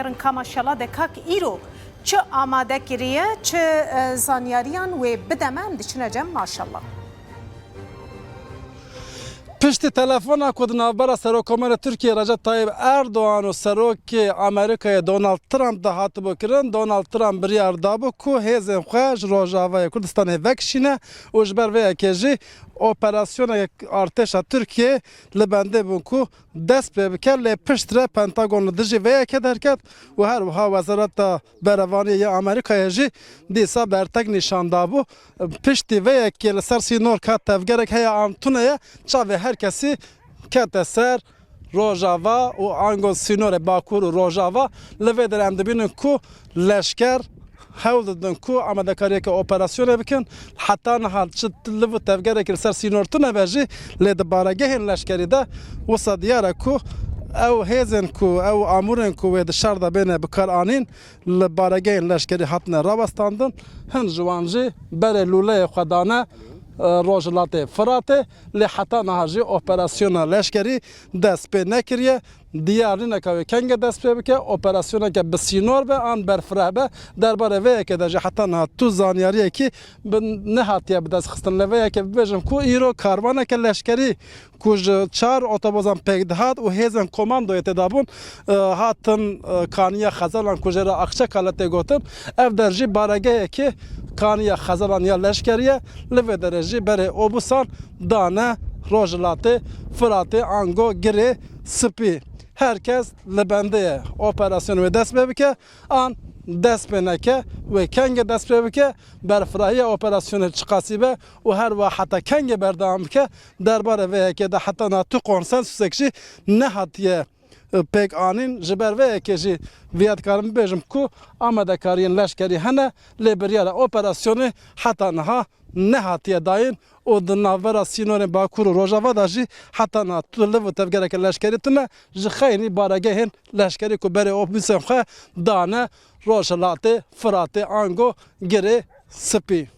kirin kamaşala de kak îro çi amade kiriye çi zanyariyan wê bidemen diçine cem maşallah. Piştî telefona ku di navbera Serokkomara Tirkiye Recep Tayyip Erdoğan û Serokê Amerîkayê Donald Trump de hatibû kirin. Donald Trump biryar dabû ku hêzên xwe ji Rojavayê Kurdistanê vekişîne û ji ber vê yekê jî operasyona artêşa Tirkiye li bendê bûn ku dest pê bike lê pişt re Pentagon li dijî vê yekê derket û her wiha Wezareta Berevaniyê ya Amerîkayê jî dîsa bertek nîşan dabû. Piştî vê yekê li ser sînor ket tevgerek heya Antuneyê çavê herkesî kete ser Rojava û ango sînorê Bakur û Rojava li vê derê em dibînin ku leşker hewl didin ku amadekariyeke operasyonê bikin heta niha çi li vî tevgerekî li ser sînor tune ve jî lê di baregehên leşkerî de wisa diyar e ku ew hêzên ku ew amûrên ku wê di şer de bêne bikar anîn li baregehên leşkerî hatine rawestandin hin ji wan jî berê lûleyê xwe dane Rojhilatê Firatê lê heta niha jî operasyona leşkerî dest pê nekiriye. Diyarîneka wê kenge dest pê bike operasyoneke bi sînor be an berfireh be derbarê vê yekê de jî heta niha tu zanyariyekî nehatiye bi dest xistin li vê yekê bibêjim ku îro karvaneke leşkerî ku ji çar otobozan pêk dihat û hêzên komandoyê tê dabûn hatin kaniya Xezalan ku jê re Axçekala tê gotin ev der jî baregehekê kaniya Xezalan ya leşkeriye li vê derê jî berê obusan dane Rojhilatê Firatê ango girê spî. Herkes li bendê operasyonu wê dest pê bike an dest pê neke wê kenge dest pê bike berfirahiya operasyonê çiqasî be û her wiha heta kenge berdewam bike derbarê vê yekê de heta niha tu konsensûsek jî nehatiye pêk anîn ji ber vê yekê jî vêya dikarim bibêjim ku amadekariyên leşkerî hene lê biryara operasyonê heta niha nehatiye dayîn û di navbera sînorên Bakur û Rojava da jî heta niha tu li vî tevgereke leşkerî tune ji xeynî baregehên leşkerî ku berê opîsên xwe dane Rojhilatê Firatê ango girê spî.